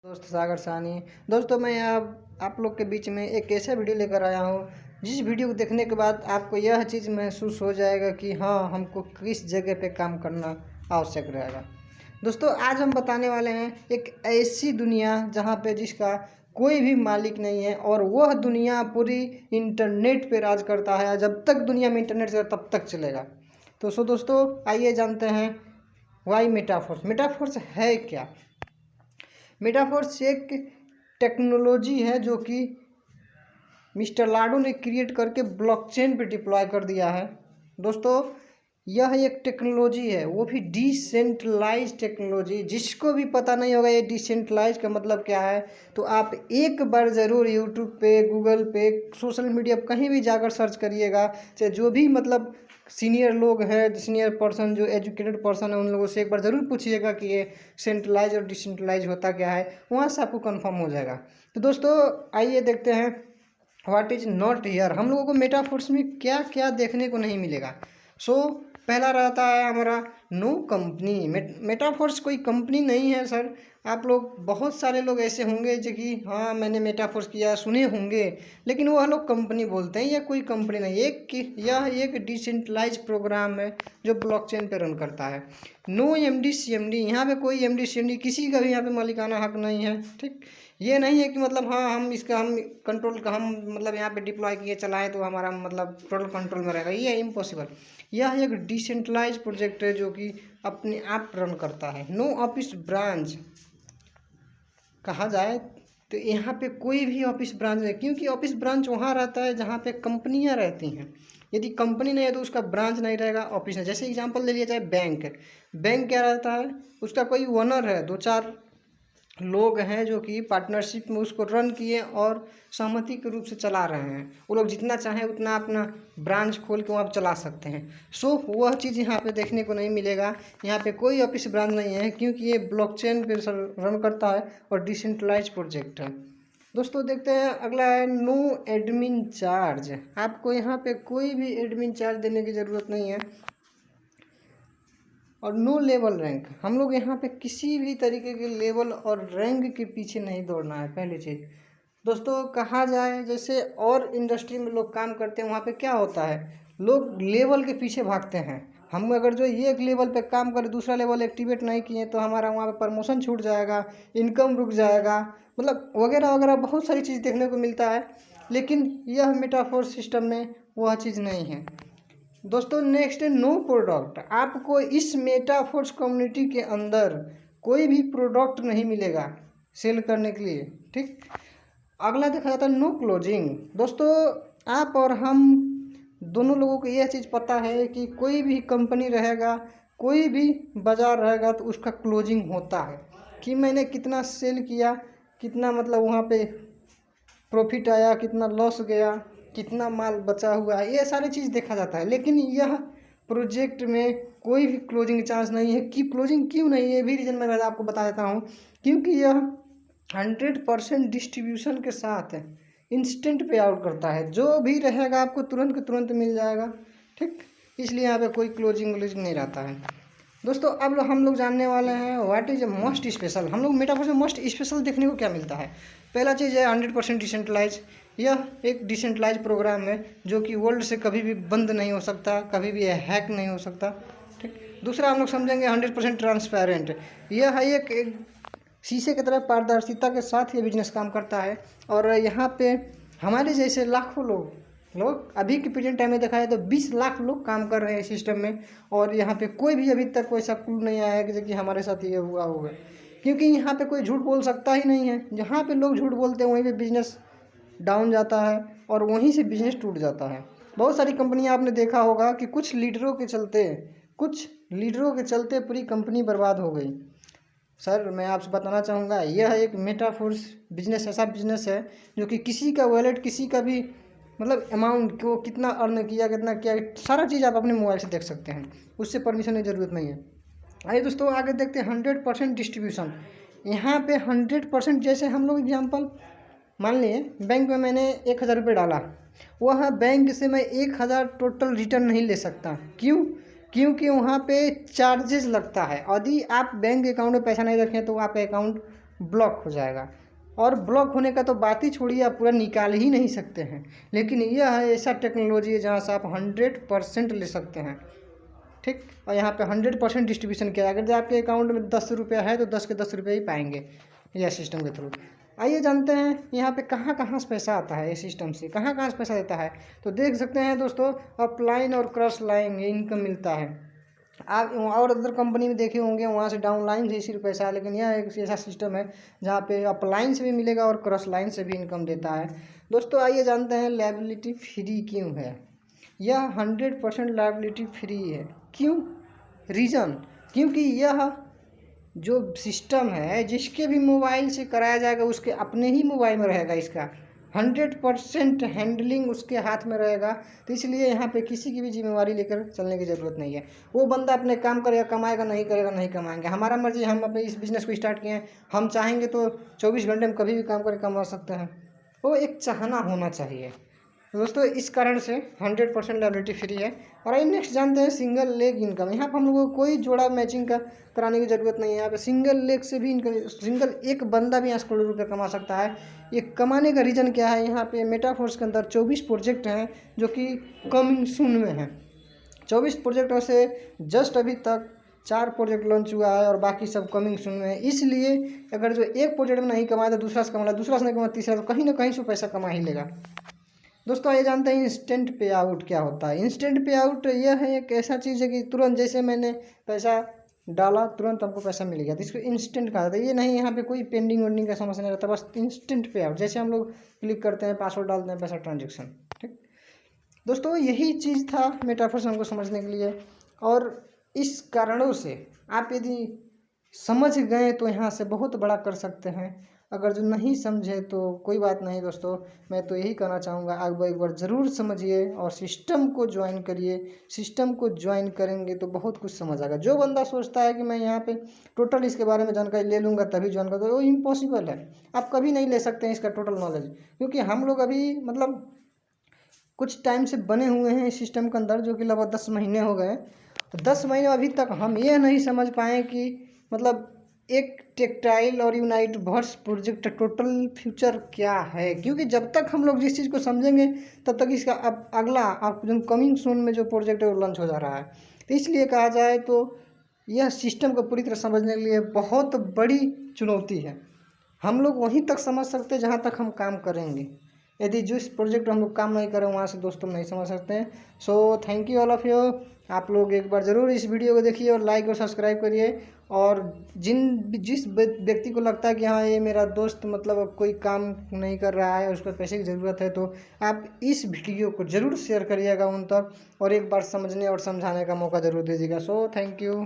दोस्त सागर सानी। दोस्तों मैं आप लोग के बीच में एक ऐसा वीडियो लेकर आया हूँ जिस वीडियो को देखने के बाद आपको यह चीज़ महसूस हो जाएगा कि हाँ, हमको किस जगह पे काम करना आवश्यक रहेगा। दोस्तों आज हम बताने वाले हैं एक ऐसी दुनिया जहाँ पे जिसका कोई भी मालिक नहीं है और वह दुनिया पूरी इंटरनेट पे राज करता है। जब तक दुनिया में इंटरनेट चलेगा तब तक चलेगा। तो दोस्तों आइए जानते हैं वाई मेटाफोर्स। मेटाफोर्स है क्या? मेटाफोर्स एक टेक्नोलॉजी है जो कि मिस्टर लाडो ने क्रिएट करके ब्लॉकचेन पे डिप्लॉय कर दिया है। दोस्तों यह एक टेक्नोलॉजी है, वो भी डिसेंट्रलाइज टेक्नोलॉजी। जिसको भी पता नहीं होगा ये डिसेंट्रलाइज का मतलब क्या है, तो आप एक बार ज़रूर यूट्यूब पे, गूगल पे, सोशल मीडिया पे कहीं भी जाकर सर्च करिएगा। चाहे जो भी मतलब सीनियर लोग हैं, सीनियर पर्सन, जो एजुकेटेड पर्सन है, उन लोगों से एक बार ज़रूर पूछिएगा कि ये सेंट्रलाइज और डिसेंट्रलाइज होता क्या है। वहाँ से आपको कंफर्म हो जाएगा। तो दोस्तों आइए देखते हैं व्हाट इज़ नॉट हियर। हम लोगों को मेटाफोर्स में क्या क्या देखने को नहीं मिलेगा। पहला रहता है हमारा नो कंपनी। मेटाफोर्स कोई कंपनी नहीं है सर। आप लोग बहुत सारे लोग ऐसे होंगे जो कि हाँ मैंने मेटाफोर्स किया सुने होंगे, लेकिन वह लोग कंपनी बोलते हैं। यह कोई कंपनी नहीं, यह एक डिसेंट्रलाइज प्रोग्राम है जो ब्लॉकचेन पे रन करता है। नो एमडी सीएमडी, यहाँ पे कोई एमडी सीएमडी किसी का भी यहाँ पे मालिकाना हक नहीं है। ठीक, ये नहीं है कि मतलब हाँ हम कंट्रोल का हम मतलब यहाँ पे डिप्लॉय किए चलाएं तो हमारा मतलब टोटल कंट्रोल में रहेगा। ये इम्पॉसिबल। यह एक डिसेंट्रलाइज प्रोजेक्ट है जो कि अपने आप रन करता है। नो ऑफिस ब्रांच कहा जाए तो यहाँ पे कोई भी ऑफिस ब्रांच नहीं, क्योंकि ऑफिस ब्रांच वहाँ रहता है जहाँ पे कंपनियाँ रहती हैं। यदि कंपनी नहीं है तो उसका ब्रांच नहीं रहेगा, ऑफिस नहीं। जैसे एग्जांपल ले लिया जाए बैंक। बैंक क्या रहता है, उसका कोई ओनर है, दो चार लोग हैं जो कि पार्टनरशिप में उसको रन किए और सहमति के रूप से चला रहे हैं। वो लोग जितना चाहें उतना अपना ब्रांच खोल के वहाँ पर चला सकते हैं। वह चीज़ यहाँ पे देखने को नहीं मिलेगा। यहाँ पे कोई ऑफिस ब्रांच नहीं है क्योंकि ये ब्लॉकचेन पे रन करता है और डिसेंट्रलाइज प्रोजेक्ट है। दोस्तों देखते हैं अगला है नो एडमिन चार्ज। आपको यहाँ पे कोई भी एडमिन चार्ज देने की ज़रूरत नहीं है। और नो लेवल रैंक, हम लोग यहाँ पे किसी भी तरीके के लेवल और रैंक के पीछे नहीं दौड़ना है। पहली चीज़ दोस्तों कहा जाए, जैसे और इंडस्ट्री में लोग काम करते हैं वहाँ पे क्या होता है, लोग लेवल के पीछे भागते हैं। हम अगर जो ये एक लेवल पे काम करें, दूसरा लेवल एक्टिवेट नहीं किए तो हमारा वहाँ पे प्रमोशन छूट जाएगा, इनकम रुक जाएगा, मतलब वगैरह वगैरह बहुत सारी चीज़ देखने को मिलता है। लेकिन यह मेटाफोर्स सिस्टम में वह चीज़ नहीं है। दोस्तों नेक्स्ट है नो प्रोडक्ट। आपको इस मेटाफोर्स कम्युनिटी के अंदर कोई भी प्रोडक्ट नहीं मिलेगा सेल करने के लिए। ठीक, अगला देखा जाता है नो क्लोजिंग। दोस्तों आप और हम दोनों लोगों को यह चीज़ पता है कि कोई भी कंपनी रहेगा, कोई भी बाज़ार रहेगा तो उसका क्लोजिंग होता है कि मैंने कितना सेल किया, कितना मतलब वहाँ पे प्रॉफिट आया, कितना लॉस गया, कितना माल बचा हुआ है, ये सारी चीज़ देखा जाता है। लेकिन यह प्रोजेक्ट में कोई भी क्लोजिंग चांस नहीं है। कि क्लोजिंग क्यों नहीं है, ये भी रीज़न मैं आपको बता देता हूँ। क्योंकि यह 100% डिस्ट्रीब्यूशन के साथ इंस्टेंट पे आउट करता है। जो भी रहेगा आपको तुरंत के तुरंत मिल जाएगा। ठीक, इसलिए यहाँ पे कोई क्लोजिंग नहीं रहता है। दोस्तों अब हम लोग जानने वाले हैं व्हाट इज़ मोस्ट स्पेशल। हम लोग मेटाफोर्स में मोस्ट स्पेशल देखने को क्या मिलता है। पहला चीज़ है 100% डिसेंट्रलाइज। यह एक डिसेंट्रलाइज प्रोग्राम है जो कि वर्ल्ड से कभी भी बंद नहीं हो सकता, कभी भी हैक नहीं हो सकता। ठीक, दूसरा हम लोग समझेंगे 100% ट्रांसपेरेंट। यह है एक शीशे की तरह पारदर्शिता के साथ ये बिजनेस काम करता है। और यहाँ पे हमारे जैसे लाखों लोग अभी के प्रेजेंट टाइम में देखा है तो 20 लाख लोग काम कर रहे हैं सिस्टम में। और यहाँ पे कोई भी अभी तक कोई ऐसा क्लू नहीं आया है कि हमारे साथ ये हुआ होगा, क्योंकि यहाँ पे कोई झूठ बोल सकता ही नहीं है। जहाँ पे लोग झूठ बोलते हैं वहीं पे बिजनेस डाउन जाता है और वहीं से बिजनेस टूट जाता है। बहुत सारी कंपनियाँ आपने देखा होगा कि कुछ लीडरों के चलते पूरी कंपनी बर्बाद हो गई। सर मैं आपसे बताना चाहूँगा यह एक मेटाफोर्स बिजनेस ऐसा बिजनेस है जो कि किसी का वॉलेट, किसी का भी मतलब अमाउंट को कितना अर्न किया, कितना क्या, सारा चीज़ आप अपने मोबाइल से देख सकते हैं। उससे परमिशन की ज़रूरत नहीं है। आइए दोस्तों आगे देखते हैं 100% डिस्ट्रीब्यूशन। यहाँ पे 100% जैसे हम लोग एग्जांपल मान लिए बैंक में मैंने 1000 रुपये डाला, वह बैंक से मैं 1000 टोटल रिटर्न नहीं ले सकता। क्यों? क्योंकि वहाँ पे चार्जेस लगता है। यदि आप बैंक अकाउंट में पैसा नहीं रखें तो आपका अकाउंट ब्लॉक हो जाएगा। और ब्लॉक होने का तो बात ही छोड़िए, आप पूरा निकाल ही नहीं सकते हैं। लेकिन यह है ऐसा टेक्नोलॉजी है जहाँ से आप 100% ले सकते हैं, ठीक। और यहाँ पे 100% डिस्ट्रीब्यूशन किया है। अगर आपके अकाउंट में 10 रुपया है तो 10 के 10 रुपये ही पाएंगे यह सिस्टम के थ्रू। आइए जानते हैं यहाँ पे कहाँ कहाँ से पैसा आता है, ये सिस्टम से कहाँ कहाँ से पैसा देता है। तो देख सकते हैं दोस्तों, अपलाइन और क्रॉस लाइन ये इनकम मिलता है। आप और अदर कंपनी में देखे होंगे वहाँ से डाउन लाइन से इसी पैसा है, लेकिन यह एक ऐसा सिस्टम है जहाँ पे अपलाइन से भी मिलेगा और क्रॉस लाइन से भी इनकम देता है। दोस्तों आइए जानते हैं लायबिलिटी फ्री क्यों है। यह 100% लायबिलिटी फ्री है। क्यों? रीज़न, क्योंकि यह जो सिस्टम है जिसके भी मोबाइल से कराया जाएगा उसके अपने ही मोबाइल में रहेगा, इसका 100% हैंडलिंग उसके हाथ में रहेगा। तो इसलिए यहाँ पे किसी की भी जिम्मेवारी लेकर चलने की ज़रूरत नहीं है। वो बंदा अपने काम करेगा, कमाएगा, नहीं करेगा नहीं कमाएंगे, हमारा मर्जी। हम अपने इस बिज़नेस को स्टार्ट किए हैं, हम चाहेंगे तो 24 घंटे में कभी भी काम करके कमा सकते हैं। वो एक चाहना होना चाहिए। दोस्तों इस कारण से 100% लायबिलिटी फ्री है। और आइए नेक्स्ट जानते हैं सिंगल लेग इनकम। यहाँ पर हम लोगों को कोई जोड़ा मैचिंग का कराने की ज़रूरत नहीं है। यहाँ पे सिंगल लेग से भी इनकम, सिंगल एक बंदा भी 8 करोड़ रुपये कमा सकता है। ये कमाने का रीज़न क्या है? यहाँ पे मेटाफोर्स के अंदर 24 प्रोजेक्ट हैं जो कि कमिंग सून में हैं। 24 प्रोजेक्टों से जस्ट अभी तक 4 प्रोजेक्ट लॉन्च हुआ है और बाकी सब कमिंग सून में है। इसलिए अगर जो एक प्रोजेक्ट में नहीं कमाया तो दूसरा से कमा, दूसरा से नहीं कमा तीसरा, तो कहीं ना कहीं से पैसा कमा ही लेगा। दोस्तों ये जानते हैं इंस्टेंट पे आउट क्या होता है। इंस्टेंट पे आउट यह है एक ऐसा चीज़ है कि तुरंत, जैसे मैंने पैसा डाला तुरंत हमको पैसा मिल गया, तो इसको इंस्टेंट कहा जाता है। ये नहीं, यहाँ पे कोई पेंडिंग वेंडिंग का समस्या नहीं रहता, बस इंस्टेंट पे आउट। जैसे हम लोग क्लिक करते हैं, पासवर्ड डालते हैं, पैसा ट्रांजेक्शन, ठीक। दोस्तों यही चीज़ था मेटाफर्स हमको समझने के लिए। और इस कारणों से आप यदि समझ गए तो यहाँ से बहुत बड़ा कर सकते हैं। अगर जो नहीं समझे तो कोई बात नहीं। दोस्तों मैं तो यही कहना चाहूँगा, आप एक बार ज़रूर समझिए और सिस्टम को ज्वाइन करिए। सिस्टम को ज्वाइन करेंगे तो बहुत कुछ समझ आएगा। जो बंदा सोचता है कि मैं यहाँ पे टोटल इसके बारे में जानकारी ले लूँगा तभी ज्वाइन करूँगा, वो इम्पॉसिबल है। आप कभी नहीं ले सकते हैं इसका टोटल नॉलेज, क्योंकि हम लोग अभी मतलब कुछ टाइम से बने हुए हैं इस सिस्टम के अंदर, जो कि लगभग 10 महीने हो गए। तो 10 महीने अभी तक हम ये नहीं समझ पाए कि मतलब एक टेक्टाइल और यूनाइट वर्स प्रोजेक्ट टोटल फ्यूचर क्या है। क्योंकि जब तक हम लोग जिस चीज़ को समझेंगे तब तक इसका अब अगला आप जो कमिंग सून में जो प्रोजेक्ट है वो लॉन्च हो जा रहा है। तो इसलिए कहा जाए तो यह सिस्टम को पूरी तरह समझने के लिए बहुत बड़ी चुनौती है। हम लोग वहीं तक समझ सकते हैं जहाँ तक हम काम करेंगे। यदि जिस प्रोजेक्ट हम लोग काम नहीं करें वहाँ से दोस्तों नहीं समझ सकते हैं। So thank you all of you. आप लोग एक बार ज़रूर इस वीडियो को देखिए और लाइक और सब्सक्राइब करिए। और जिस व्यक्ति को लगता है कि हाँ ये मेरा दोस्त मतलब अब कोई काम नहीं कर रहा है, उसको पैसे की ज़रूरत है, तो आप इस वीडियो को ज़रूर शेयर करिएगा उन तक और एक बार समझने और समझाने का मौका ज़रूर दीजिएगा। So thank you.